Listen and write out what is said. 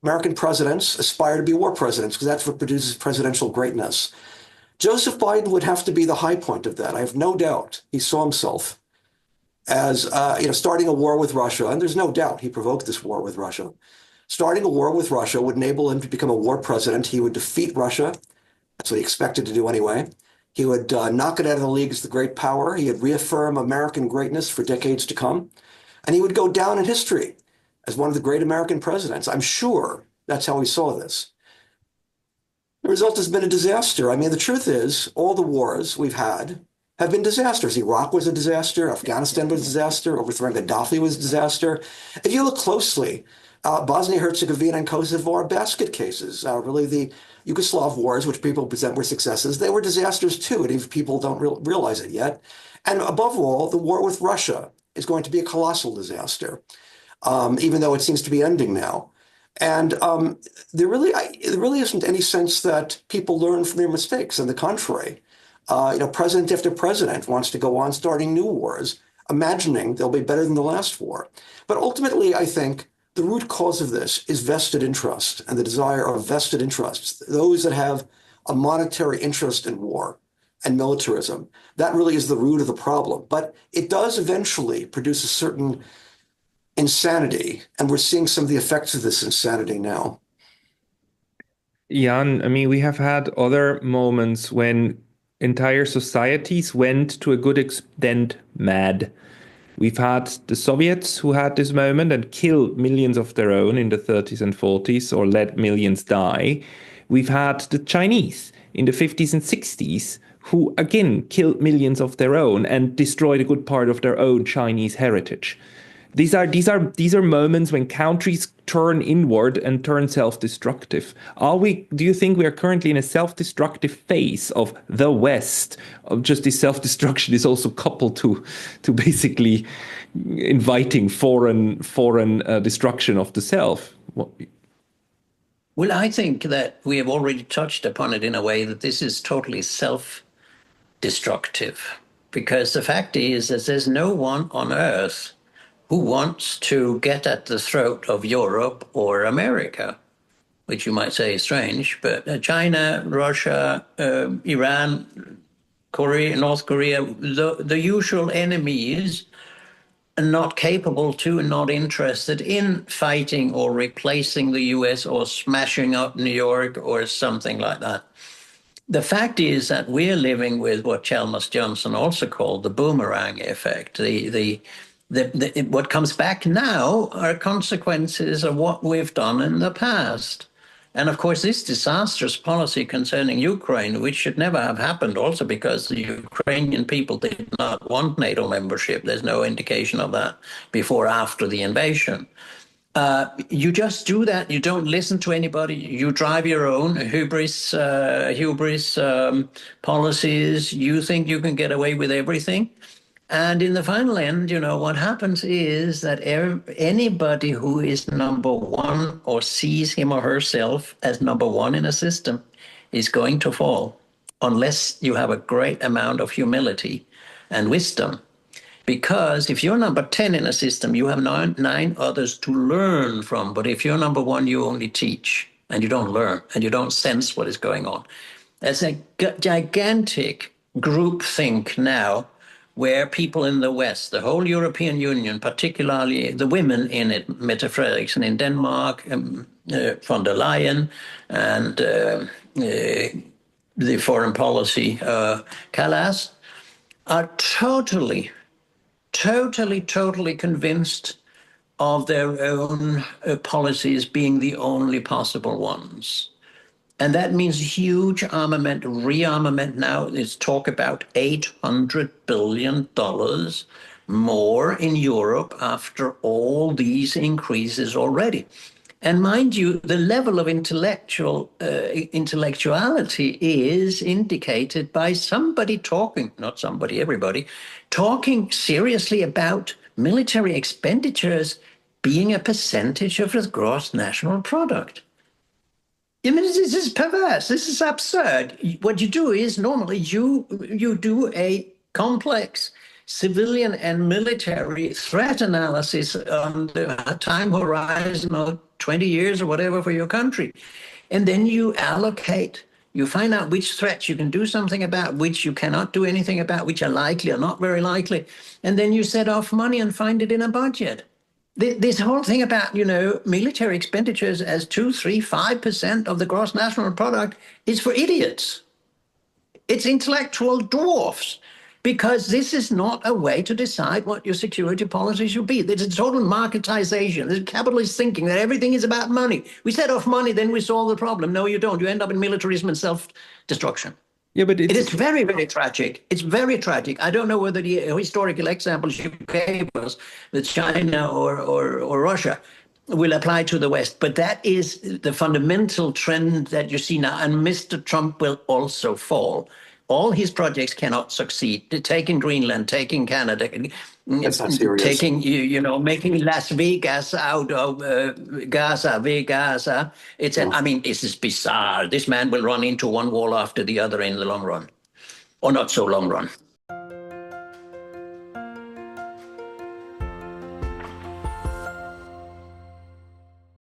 American presidents aspire to be war presidents because that's what produces presidential greatness. Joseph Biden would have to be the high point of that. I have no doubt he saw himself as starting a war with Russia, and there's no doubt he provoked this war with Russia. Starting a war with Russia would enable him to become a war president. He would defeat Russia. That's what he expected to do anyway. He would knock it out of the league as the great power. He would reaffirm American greatness for decades to come. And he would go down in history as one of the great American presidents. I'm sure that's how he saw this. The result has been a disaster. I mean, the truth is, all the wars we've had have been disasters. Iraq was a disaster. Afghanistan was a disaster. Overthrowing Gaddafi was a disaster. If you look closely, Bosnia-Herzegovina and Kosovo are basket cases. Really, the Yugoslav wars, which people present were successes, they were disasters too, and even people don't realize it yet. And above all, the war with Russia is going to be a colossal disaster, even though it seems to be ending now. And there really isn't any sense that people learn from their mistakes. On the contrary, president after president wants to go on starting new wars, imagining they'll be better than the last war. But ultimately, I think the root cause of this is vested interest and the desire of vested interests, those that have a monetary interest in war and militarism. That really is the root of the problem. But it does eventually produce a certain insanity, and we're seeing some of the effects of this insanity now. Jan, I mean, we have had other moments when entire societies went to a good extent mad. We've had the Soviets who had this moment and killed millions of their own in the 30s and 40s or let millions die. We've had the Chinese in the 50s and 60s who again killed millions of their own and destroyed a good part of their own Chinese heritage. These are moments when countries turn inward and turn self-destructive. Do you think we are currently in a self-destructive phase of the West? Of just this self-destruction is also coupled to basically inviting foreign destruction of the self. Well, I think that we have already touched upon it in a way that this is totally self-destructive, because the fact is that there's no one on earth who wants to get at the throat of Europe or America, which you might say is strange, but China, Russia, Iran, Korea, North Korea, the usual enemies are not capable to and not interested in fighting or replacing the US or smashing up New York or something like that. The fact is that we're living with what Chalmers Johnson also called the boomerang effect. What comes back now are consequences of what we've done in the past. And of course, this disastrous policy concerning Ukraine, which should never have happened, also because the Ukrainian people did not want NATO membership. There's no indication of that before or after the invasion. You just do that. You don't listen to anybody. You drive your own hubris policies. You think you can get away with everything. And in the final end, what happens is that anybody who is number one or sees him or herself as number one in a system is going to fall, unless you have a great amount of humility and wisdom. Because if you're number 10 in a system, you have nine others to learn from. But if you're number one, you only teach and you don't learn and you don't sense what is going on. There's a gigantic groupthink now where people in the West, the whole European Union, particularly the women in it, Mette Frederiksen in Denmark, von der Leyen, and the foreign policy Callas, are totally convinced of their own policies being the only possible ones. And that means huge armament, rearmament now. There's talk about $800 billion more in Europe after all these increases already. And mind you, the level of intellectuality is indicated by somebody talking, not somebody, everybody, talking seriously about military expenditures being a percentage of the gross national product. I mean, this is perverse. This is absurd. What you do is normally you do a complex civilian and military threat analysis on the time horizon of 20 years or whatever for your country. And then you allocate, you find out which threats you can do something about, which you cannot do anything about, which are likely or not very likely. And then you set off money and find it in a budget. This whole thing about, military expenditures as 2, 3, 5% of the gross national product is for idiots. It's intellectual dwarfs, because this is not a way to decide what your security policy should be. There's a total marketization. There's capitalist thinking that everything is about money. We set off money, then we solve the problem. No, you don't. You end up in militarism and self-destruction. Yeah, but It is very, very tragic. It's very tragic. I don't know whether the historical examples you gave us with China or Russia will apply to the West. But that is the fundamental trend that you see now. And Mr. Trump will also fall. All his projects cannot succeed. Taking Greenland, taking Canada, That's not serious. taking, making Las Vegas out of Gaza. This is bizarre. This man will run into one wall after the other in the long run, or not so long run.